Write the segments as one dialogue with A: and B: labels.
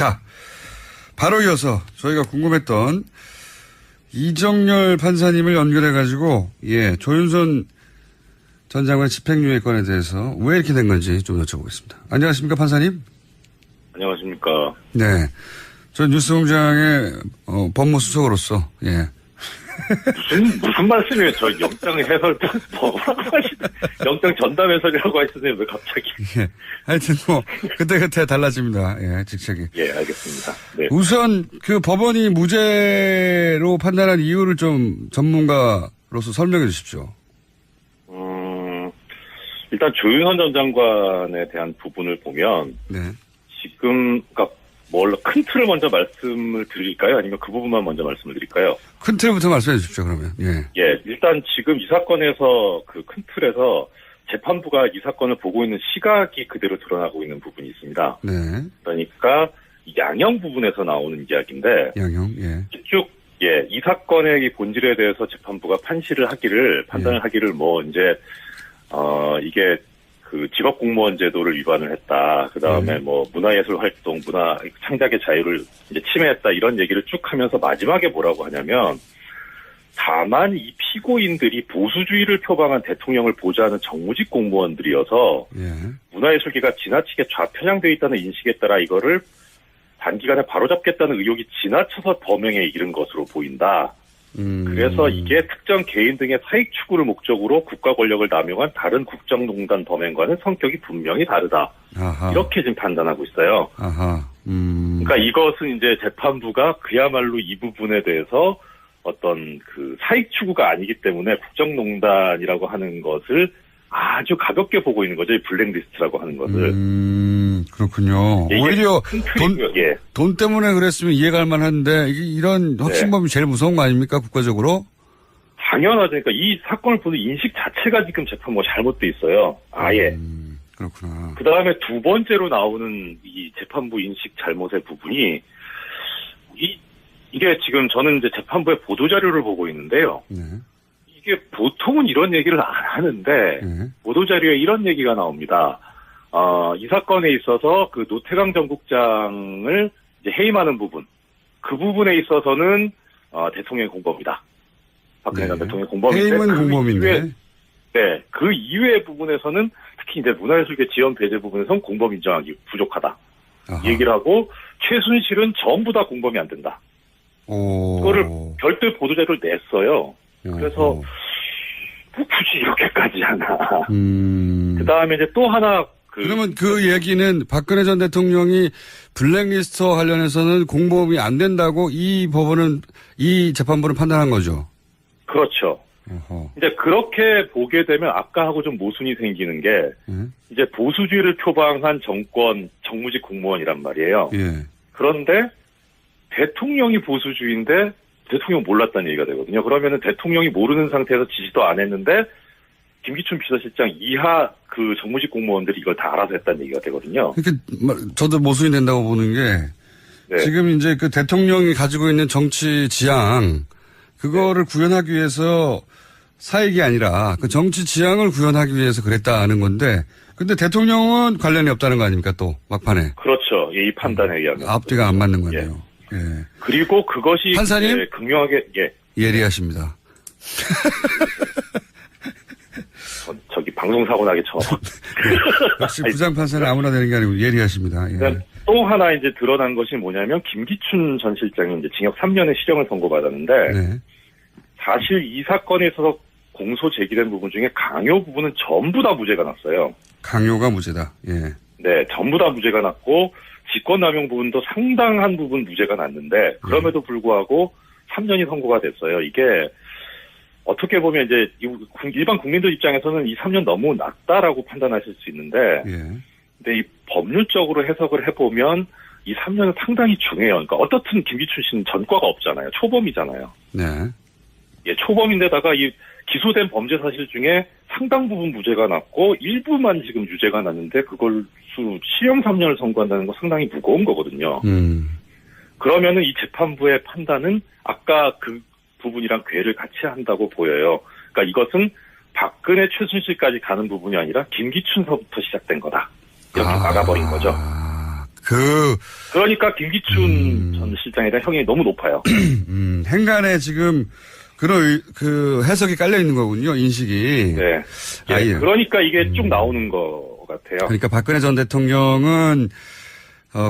A: 자, 바로 이어서 저희가 궁금했던 이정열 판사님을 연결해가지고, 조윤선 전 장관 집행유예 건에 대해서 왜 이렇게 된 건지 좀 여쭤보겠습니다. 안녕하십니까, 판사님?
B: 안녕하십니까.
A: 네. 저 뉴스공장의 법무수석으로서,
B: 무슨 말씀이에요? 저 영장 해설, 뭐라고 하시는, 영장 전담 해설이라고 하시네요. 왜 갑자기?
A: 하여튼 그때그때 달라집니다. 직책이.
B: 알겠습니다. 네.
A: 우선 법원이 무죄로 판단한 이유를 좀 전문가로서 설명해 주십시오.
B: 일단 조윤선 전 장관에 대한 부분을 보면,
A: 네.
B: 지금, 큰 틀을 먼저 말씀을 드릴까요? 아니면 그 부분만 먼저 말씀을 드릴까요?
A: 큰 틀부터 말씀해 주십시오, 그러면.
B: 일단 지금 이 사건에서 그 큰 틀에서 재판부가 이 사건을 보고 있는 시각이 그대로 드러나고 있는 부분이 있습니다.
A: 네.
B: 그러니까 양형 부분에서 나오는 이야기인데.
A: 양형,
B: 쭉, 이 사건의 본질에 대해서 재판부가 판단을 하기를 이게 직업 공무원 제도를 위반을 했다. 그 다음에 문화예술 활동, 문화 창작의 자유를 이제 침해했다. 이런 얘기를 쭉 하면서 마지막에 뭐라고 하냐면, 다만 이 피고인들이 보수주의를 표방한 대통령을 보좌하는 정무직 공무원들이어서 문화예술계가 지나치게 좌편향되어 있다는 인식에 따라 이거를 단기간에 바로잡겠다는 의욕이 지나쳐서 범행에 이른 것으로 보인다. 그래서 이게 특정 개인 등의 사익 추구를 목적으로 국가 권력을 남용한 다른 국정농단 범행과는 성격이 분명히 다르다.
A: 아하.
B: 이렇게 지금 판단하고 있어요.
A: 아하.
B: 그러니까 이것은 이제 재판부가 그야말로 이 부분에 대해서 어떤 사익 추구가 아니기 때문에 국정농단이라고 하는 것을 아주 가볍게 보고 있는 거죠. 이 블랙리스트라고 하는 것을.
A: 그렇군요. 오히려 돈 때문에 그랬으면 이해가 할 만한데 이런 확신범이 제일 무서운 거 아닙니까? 국가적으로?
B: 당연하죠. 그러니까 이 사건을 보는 인식 자체가 지금 재판부가 잘못돼 있어요. 아예.
A: 그렇구나.
B: 그 다음에 두 번째로 나오는 이 재판부 인식 잘못의 부분이 이게 지금 저는 이제 재판부의 보도자료를 보고 있는데요.
A: 네.
B: 이게 보통은 이런 얘기를 안 하는데 보도자료에 이런 얘기가 나옵니다. 이 사건에 있어서 노태강 전 국장을 이제 해임하는 부분, 그 부분에 있어서는 대통령의 공범이다. 박근혜 전 대통령의 공범인데
A: 해임은 공범인데.
B: 그 이외의 부분에서는 특히 이제 문화예술계 지원 배제 부분에서는 공범 인정하기 부족하다.
A: 아하.
B: 얘기를 하고 최순실은 전부 다 공범이 안 된다. 그거를 별도의 보도자료를 냈어요. 그래서 굳이 이렇게까지 하나. 그 다음에 이제 또 하나
A: 그러면 그 얘기는 박근혜 전 대통령이 블랙리스트와 관련해서는 공범이 안 된다고 이 재판부는 판단한 거죠.
B: 그렇죠. 이제 그렇게 보게 되면 아까하고 좀 모순이 생기는 게 이제 보수주의를 표방한 정무직 공무원이란 말이에요. 그런데 대통령이 보수주의인데 대통령 몰랐다는 얘기가 되거든요. 그러면은 대통령이 모르는 상태에서 지시도 안 했는데 김기춘 비서실장 이하 정무직 공무원들이 이걸 다 알아서 했다는 얘기가 되거든요.
A: 그러니까 저도 모순이 된다고 보는 게 지금 이제 대통령이 가지고 있는 정치 지향 그거를 구현하기 위해서 사익이 아니라 정치 지향을 구현하기 위해서 그랬다는 건데 근데 대통령은 관련이 없다는 거 아닙니까 또 막판에.
B: 그렇죠. 이 판단에 의하면.
A: 앞뒤가 안 맞는 거네요.
B: 그리고 그것이
A: 판사님
B: 극명하게
A: 예리하십니다.
B: 저기 방송 사고 나기 전.
A: 역시 부장 판사는 아무나 되는 게 아니고 예리하십니다.
B: 또 하나 이제 드러난 것이 뭐냐면 김기춘 전 실장이 이제 징역 3년의 실형을 선고받았는데 사실 이 사건에 있어서 공소 제기된 부분 중에 강요 부분은 전부 다 무죄가 났어요.
A: 강요가 무죄다.
B: 네, 전부 다 무죄가 났고 직권남용 부분도 상당한 부분 무죄가 났는데 그럼에도 불구하고 3년이 선고가 됐어요. 이게 어떻게 보면 이제 일반 국민들 입장에서는 이 3년 너무 낮다라고 판단하실 수 있는데 근데 이 법률적으로 해석을 해보면 이 3년은 상당히 중요해요. 그러니까 어떻든 김기춘 씨는 전과가 없잖아요. 초범이잖아요. 초범인데다가 이 기소된 범죄 사실 중에 상당 부분 무죄가 났고 일부만 지금 유죄가 났는데 그걸 실형 3년을 선고한다는 거 상당히 무거운 거거든요. 그러면은 이 재판부의 판단은 아까 그 부분이랑 궤를 같이 한다고 보여요. 그러니까 이것은 박근혜 최순실까지 가는 부분이 아니라 김기춘서부터 시작된 거다. 이렇게 막아버린 거죠. 그러니까 김기춘 전 실장에 대한 형이 너무 높아요.
A: 행간에 지금 그런 그 해석이 깔려 있는 거군요, 인식이.
B: 네. 예, 그러니까 이게 쭉 나오는 것 같아요.
A: 그러니까 박근혜 전 대통령은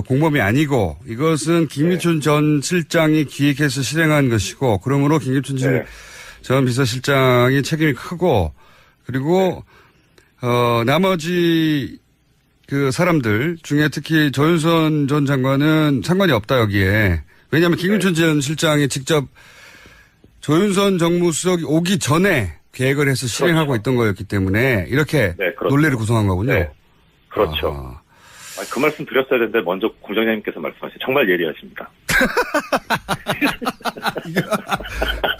A: 공범이 아니고 이것은 김기춘 전 실장이 기획해서 실행한 것이고 그러므로 김기춘 전 비서실장이 책임이 크고 그리고 나머지 그 사람들 중에 특히 조윤선 전 장관은 상관이 없다 여기에. 왜냐하면 김기춘 전 실장이 직접 조윤선 정무수석이 오기 전에 계획을 해서 실행하고 있던 거였기 때문에 이렇게 논리를 구성한 거군요.
B: 네. 그렇죠. 그 말씀 드렸어야 되는데 먼저 공장장님께서 말씀하신 정말 예리하십니다.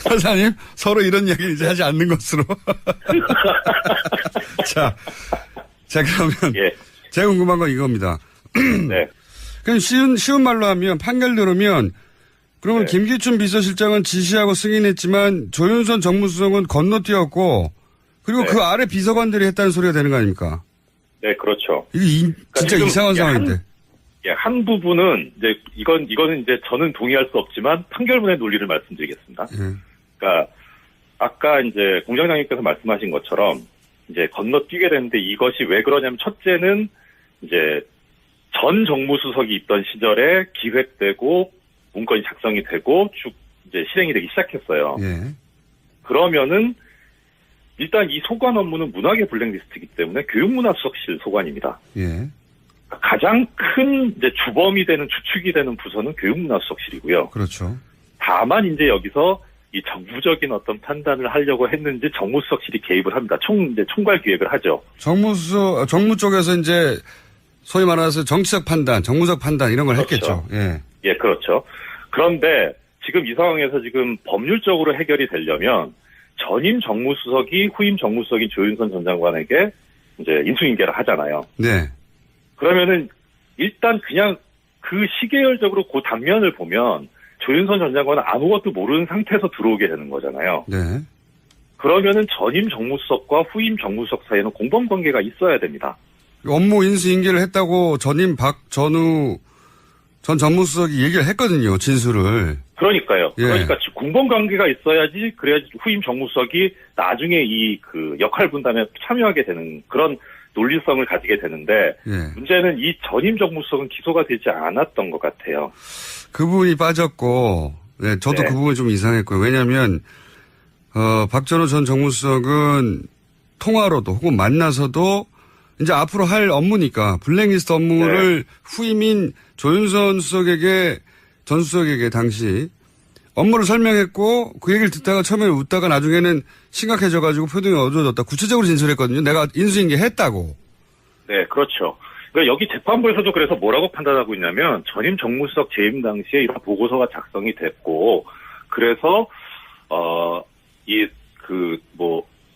A: 판사님 서로 이런 이야기 이제 하지 않는 것으로. 자 그러면 제가 궁금한 건 이겁니다.
B: 네.
A: 그럼 쉬운 말로 하면 판결 들으면 그러면 김기춘 비서실장은 지시하고 승인했지만 조윤선 정무수석은 건너뛰었고 그리고 그 아래 비서관들이 했다는 소리가 되는 거 아닙니까?
B: 네, 그렇죠.
A: 이게 진짜 이상한 상황인데.
B: 한 부분은 이제 이거는 이제 저는 동의할 수 없지만 판결문의 논리를 말씀드리겠습니다. 그러니까 아까 이제 공장장님께서 말씀하신 것처럼 이제 건너뛰게 되는데 이것이 왜 그러냐면 첫째는 이제 전 정무수석이 있던 시절에 기획되고 문건이 작성이 되고 쭉 이제 실행이 되기 시작했어요. 그러면은 일단 이 소관 업무는 문학의 블랙리스트이기 때문에 교육문화수석실 소관입니다. 가장 큰 이제 주범이 되는 주축이 되는 부서는 교육문화수석실이고요.
A: 그렇죠.
B: 다만 이제 여기서 이 정부적인 어떤 판단을 하려고 했는지 정무수석실이 개입을 합니다. 총괄 기획을 하죠.
A: 정무 쪽에서 이제 소위 말해서 정치적 판단, 정무적 판단 이런 걸 했겠죠.
B: 예, 그렇죠. 그런데 지금 이 상황에서 지금 법률적으로 해결이 되려면 전임 정무수석이 후임 정무수석인 조윤선 전 장관에게 이제 인수인계를 하잖아요.
A: 네.
B: 그러면은 일단 그냥 그 시계열적으로 그 단면을 보면 조윤선 전 장관은 아무것도 모르는 상태에서 들어오게 되는 거잖아요.
A: 네.
B: 그러면은 전임 정무수석과 후임 정무수석 사이에는 공범 관계가 있어야 됩니다.
A: 업무 인수인계를 했다고 전임 박전우 전 정무수석이 얘기를 했거든요. 진술을.
B: 그러니까요. 그러니까 공범 관계가 있어야지 그래야지 후임 정무수석이 나중에 이 그 역할 분담에 참여하게 되는 그런 논리성을 가지게 되는데 문제는 이 전임 정무수석은 기소가 되지 않았던 것 같아요.
A: 그 부분이 빠졌고, 저도 그 부분이 좀 이상했고요. 왜냐하면 박전우 전 정무수석은 통화로도 혹은 만나서도 이제 앞으로 할 업무니까 블랙리스트 업무를 후임인 조윤선 전 수석에게 당시 업무를 설명했고 그 얘기를 듣다가 처음에 웃다가 나중에는 심각해져가지고 표정이 어두워졌다. 구체적으로 진술했거든요. 내가 인수인계 했다고.
B: 네, 그렇죠. 그러니까 여기 재판부에서도 그래서 뭐라고 판단하고 있냐면 전임 정무수석 재임 당시에 이런 보고서가 작성이 됐고 그래서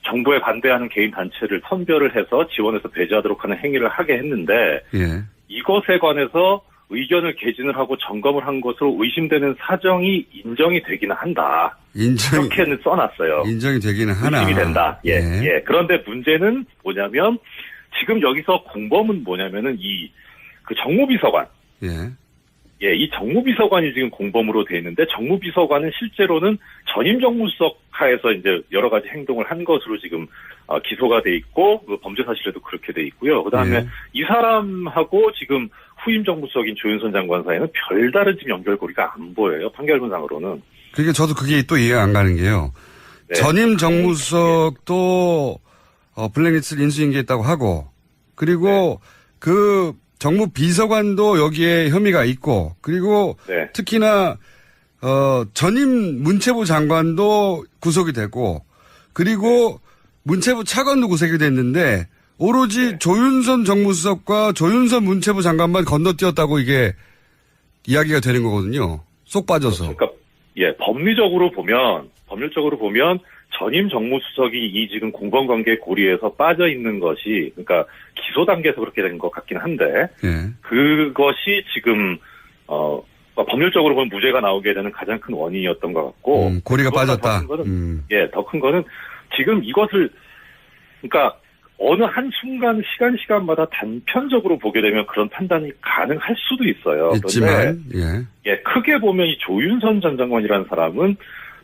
B: 정부에 반대하는 개인 단체를 선별을 해서 지원해서 배제하도록 하는 행위를 하게 했는데 이것에 관해서 의견을 개진을 하고 점검을 한 것으로 의심되는 사정이 인정이 되기는 한다. 이렇게는 써놨어요.
A: 인정이 되기는 하나.
B: 의심이 된다. 예. 그런데 문제는 뭐냐면 지금 여기서 공범은 뭐냐면은 그 정무비서관. 이 정무비서관이 지금 공범으로 돼 있는데 정무비서관은 실제로는 전임 정무수석 하에서 이제 여러 가지 행동을 한 것으로 지금 기소가 돼 있고 그 범죄 사실에도 그렇게 돼 있고요. 그다음에 이 사람하고 지금 후임 정무수석인 조윤선 장관 사이는 별다른 지금 연결고리가 안 보여요. 판결문상으로는.
A: 그러니까 저도 그게 또 이해가 안 가는 게요. 전임 정무수석도 블랙리스트를 인수인계했다고 하고 그리고 그 정무 비서관도 여기에 혐의가 있고 그리고 특히나 전임 문체부 장관도 구속이 되고 그리고 문체부 차관도 구속이 됐는데 오로지 조윤선 정무수석과 조윤선 문체부 장관만 건너뛰었다고 이게 이야기가 되는 거거든요. 쏙 빠져서.
B: 그러니까 법률적으로 보면 전임 정무수석이 이 지금 공범관계 고리에서 빠져 있는 것이 그러니까 기소 단계에서 그렇게 된 것 같긴 한데 그것이 지금 법률적으로 보면 무죄가 나오게 되는 가장 큰 원인이었던 것 같고
A: 고리가 빠졌다.
B: 더 큰 거는 지금 이것을 그러니까 어느 한순간 시간마다 단편적으로 보게 되면 그런 판단이 가능할 수도 있어요.
A: 있지만,
B: 예, 크게 보면 이 조윤선 전 장관이라는 사람은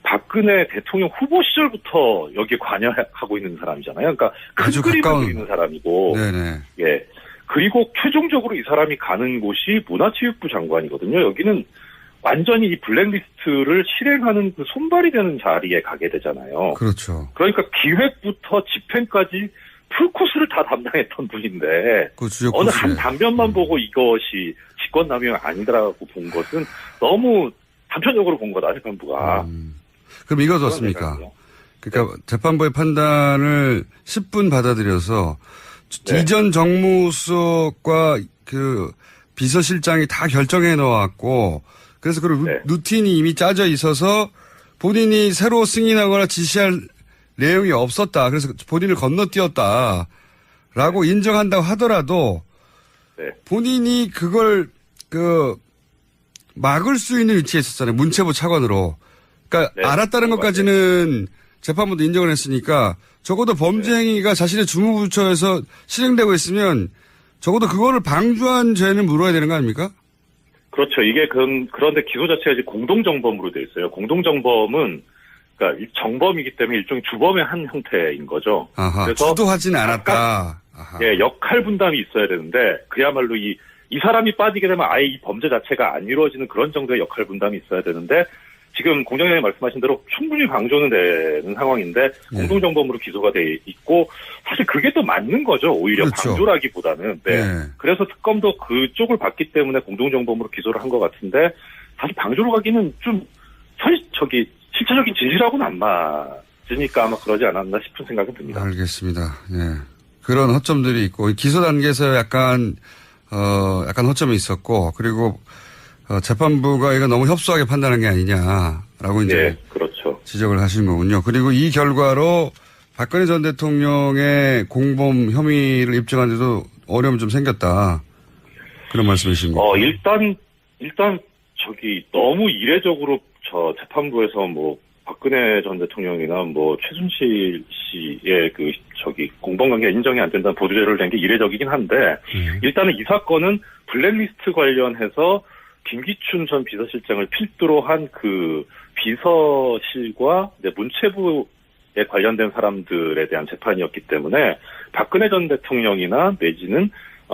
B: 박근혜 대통령 후보 시절부터 여기에 관여하고 있는 사람이잖아요. 그러니까 큰
A: 아주
B: 그림을
A: 가까운.
B: 그리는 사람이고,
A: 네네.
B: 예. 그리고 최종적으로 이 사람이 가는 곳이 문화체육부 장관이거든요. 여기는 완전히 이 블랙리스트를 실행하는 그 손발이 되는 자리에 가게 되잖아요.
A: 그렇죠.
B: 그러니까 기획부터 집행까지 풀코스를 다 담당했던 분인데
A: 그 주요
B: 어느
A: 코스에.
B: 한 단면만 보고 이것이 직권남용이 아니다라고 본 것은 너무 단편적으로 본 거다, 재판부가.
A: 그럼 이거 어떻습니까? 그러니까 재판부의 판단을 10분 받아들여서
B: 네.
A: 이전 정무수석과 그 비서실장이 다 결정해 놓았고 그래서 그
B: 네.
A: 루틴이 이미 짜져 있어서 본인이 새로 승인하거나 지시할 내용이 없었다. 그래서 본인을 건너뛰었다라고 인정한다고 하더라도
B: 네.
A: 본인이 그걸 막을 수 있는 위치에 있었잖아요. 문체부 차관으로. 그러니까
B: 네.
A: 알았다는 것까지는 재판부도 인정을 했으니까 적어도 범죄 행위가 자신의 주무부처에서 실행되고 있으면 적어도 그거를 방조한 죄는 물어야 되는 거 아닙니까?
B: 그렇죠. 이게 그런데 기소 자체가 이제 공동정범으로 돼 있어요. 공동정범은 그러니까 정범이기 때문에 일종의 주범의 한 형태인 거죠.
A: 아하,
B: 그래서
A: 주도하진 않았다. 아하.
B: 예, 역할 분담이 있어야 되는데 그야말로 이 사람이 빠지게 되면 아예 이 범죄 자체가 안 이루어지는 그런 정도의 역할 분담이 있어야 되는데 지금 공장장님 말씀하신 대로 충분히 방조는 되는 상황인데 공동정범으로 기소가 돼 있고 사실 그게 또 맞는 거죠. 오히려
A: 그렇죠.
B: 방조라기보다는. 네.
A: 네.
B: 그래서 특검도 그쪽을 봤기 때문에 공동정범으로 기소를 한 것 같은데 사실 방조로 가기는 좀 실체적인 진실하고는 안 맞으니까 아마 그러지 않았나 싶은 생각이 듭니다.
A: 알겠습니다. 예. 그런 허점들이 있고 기소 단계에서 약간 허점이 있었고 그리고 재판부가 이거 너무 협소하게 판단한 게 아니냐라고 이제
B: 네, 그렇죠.
A: 지적을 하신 거군요. 그리고 이 결과로 박근혜 전 대통령의 공범 혐의를 입증하는데도 어려움이 좀 생겼다. 그런 말씀이십니까?
B: 일단 너무 이례적으로 재판부에서 박근혜 전 대통령이나 최순실 씨의 공범관계가 인정이 안 된다는 보도자료를 낸 게 이례적이긴 한데 일단은 이 사건은 블랙리스트 관련해서 김기춘 전 비서실장을 필두로 한 그 비서실과 문체부에 관련된 사람들에 대한 재판이었기 때문에 박근혜 전 대통령이나 내지는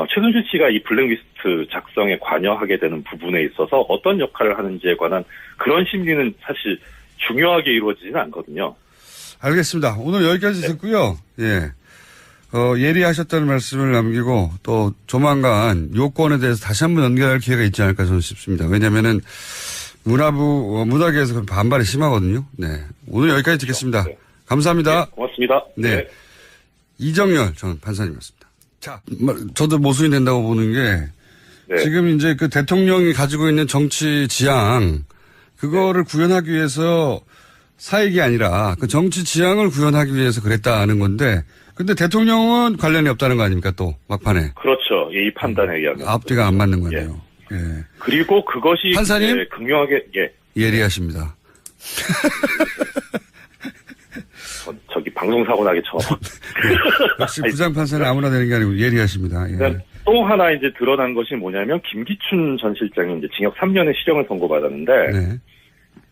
B: 최순실 씨가 이 블랙리스트 작성에 관여하게 되는 부분에 있어서 어떤 역할을 하는지에 관한 그런 심리는 사실 중요하게 이루어지지는 않거든요.
A: 알겠습니다. 오늘 여기까지 듣고요. 예. 예리하셨다는 말씀을 남기고 또 조만간 요건에 대해서 다시 한번 연결할 기회가 있지 않을까 저는 싶습니다. 왜냐면은 문화계에서 반발이 심하거든요. 네. 오늘 여기까지 듣겠습니다.
B: 네.
A: 감사합니다.
B: 네, 고맙습니다.
A: 네. 이정열 전 판사님이었습니다. 자, 저도 모순이 된다고 보는 게
B: 네.
A: 지금 이제 그 대통령이 가지고 있는 정치 지향 그거를 구현하기 위해서 사익이 아니라 그 정치 지향을 구현하기 위해서 그랬다는 건데 근데 대통령은 관련이 없다는 거 아닙니까 또 막판에.
B: 그렇죠. 이 판단에 의하면.
A: 앞뒤가 안 맞는 거네요. 예.
B: 그리고 그것이
A: 판사님?
B: 극명하게
A: 예리하십니다.
B: 방송사고 나게 처음.
A: 역시 부장판사는 아무나 되는 게 아니고 예리하십니다. 예.
B: 또 하나 이제 드러난 것이 뭐냐면 김기춘 전 실장이 이제 징역 3년의 실형을 선고받았는데
A: 네.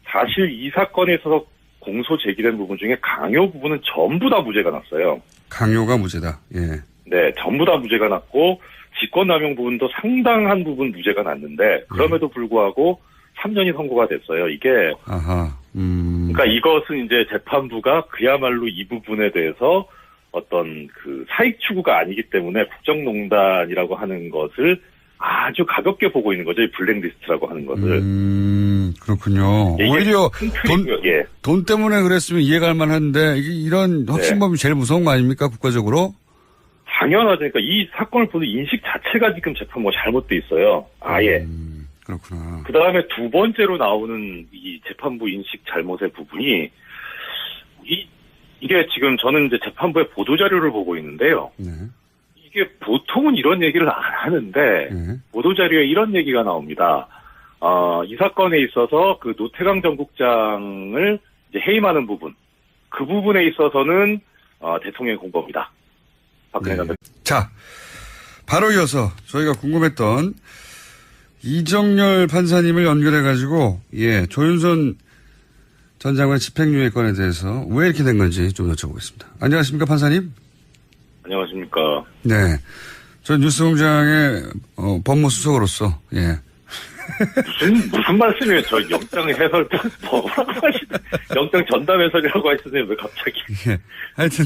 B: 사실 이 사건에 있어서 공소 제기된 부분 중에 강요 부분은 전부 다 무죄가 났어요.
A: 강요가 무죄다. 예.
B: 네, 전부 다 무죄가 났고 직권남용 부분도 상당한 부분 무죄가 났는데 그럼에도 불구하고 3년이 선고가 됐어요. 이게
A: 아하.
B: 그러니까 이것은 이제 재판부가 그야말로 이 부분에 대해서 어떤 그 사익 추구가 아니기 때문에 국정농단이라고 하는 것을 아주 가볍게 보고 있는 거죠. 이 블랙리스트라고 하는 것을.
A: 그렇군요. 오히려 돈 때문에 그랬으면 이해가 할 만한데 이런 확신범이 제일 무서운 거 아닙니까? 국가적으로?
B: 당연하죠. 그러니까 이 사건을 보는 인식 자체가 지금 재판부가 잘못돼 있어요. 아예.
A: 그렇구나.
B: 그 다음에 두 번째로 나오는 이 재판부 인식 잘못의 부분이 이게 지금 저는 이제 재판부의 보도자료를 보고 있는데요.
A: 네.
B: 이게 보통은 이런 얘기를 안 하는데 보도자료에 이런 얘기가 나옵니다. 이 사건에 있어서 그 노태강 전 국장을 이제 해임하는 부분, 그 부분에 있어서는 대통령의 공범이다. 박근혜 전 대통령.
A: 자, 바로 이어서 저희가 궁금했던 이정열 판사님을 연결해가지고, 조윤선 전 장관 집행유예 건에 대해서 왜 이렇게 된 건지 좀 여쭤보겠습니다. 안녕하십니까, 판사님?
B: 안녕하십니까.
A: 네. 전 뉴스공장의 법무수석으로서,
B: 무슨 말씀이에요? 저 영장 해설, 뭐라고 하시나? 영장 전담 해설이라고 하시네요. 왜 갑자기?
A: 하여튼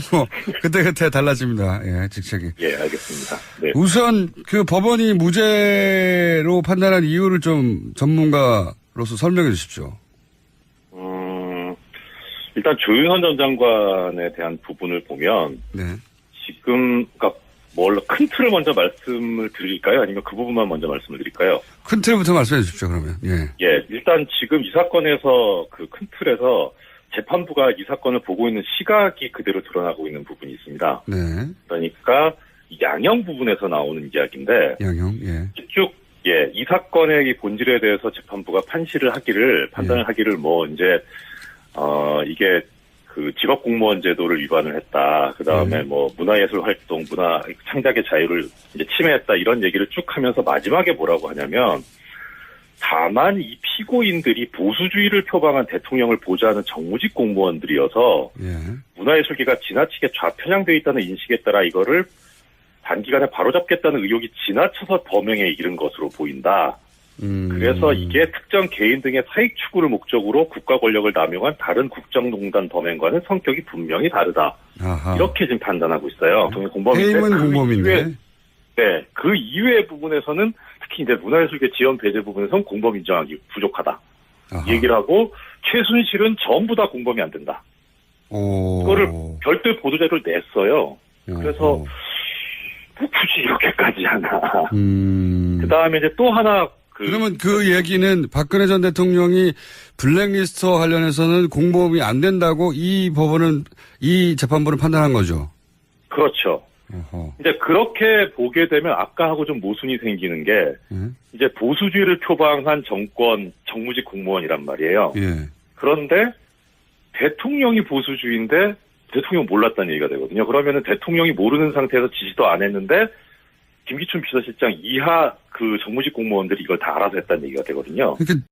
A: 그때 달라집니다. 직책이.
B: 알겠습니다. 네.
A: 우선 그 법원이 무죄로 판단한 이유를 좀 전문가로서 설명해 주십시오.
B: 일단 조윤선 전 장관에 대한 부분을 보면,
A: 네.
B: 지금, 큰 틀을 먼저 말씀을 드릴까요? 아니면 그 부분만 먼저 말씀을 드릴까요?
A: 큰 틀부터 말씀해 주십시오, 그러면.
B: 일단 지금 이 사건에서 그 큰 틀에서 재판부가 이 사건을 보고 있는 시각이 그대로 드러나고 있는 부분이 있습니다.
A: 네.
B: 그러니까 양형 부분에서 나오는 이야기인데,
A: 양형,
B: 쭉, 이 사건의 이 본질에 대해서 재판부가 판단을 하기를 이게 그 직업 공무원 제도를 위반을 했다. 그 다음에 문화예술 활동, 문화 창작의 자유를 이제 침해했다. 이런 얘기를 쭉 하면서 마지막에 뭐라고 하냐면, 다만 이 피고인들이 보수주의를 표방한 대통령을 보좌하는 정무직 공무원들이어서 문화예술계가 지나치게 좌편향되어 있다는 인식에 따라 이거를 단기간에 바로잡겠다는 의욕이 지나쳐서 범행에 이른 것으로 보인다. 그래서 이게 특정 개인 등의 사익 추구를 목적으로 국가 권력을 남용한 다른 국정농단 범행과는 성격이 분명히 다르다. 아하. 이렇게 지금 판단하고 있어요.
A: 해임은 공범인데.
B: 그 이외의 부분에서는 특히 이제 문화예술계 지원 배제 부분에서는 공범 인정하기 부족하다. 아하. 얘기를 하고 최순실은 전부 다 공범이 안 된다. 그거를 별도의 보도자료를 냈어요. 그래서 굳이 이렇게까지 하나. 그 다음에 이제 또 하나.
A: 그러면 그 얘기는 박근혜 전 대통령이 블랙리스트와 관련해서는 공범이 안 된다고 이 재판부는 판단한 거죠? 그렇죠.
B: 이제 그렇게 보게 되면 아까하고 좀 모순이 생기는 게 이제 보수주의를 표방한 정무직 공무원이란 말이에요. 그런데 대통령이 보수주의인데 대통령 몰랐다는 얘기가 되거든요. 그러면은 대통령이 모르는 상태에서 지시도 안 했는데 김기춘 비서실장 이하 그 정무직 공무원들이 이걸 다 알아서 했다는 얘기가 되거든요.
A: 그러니까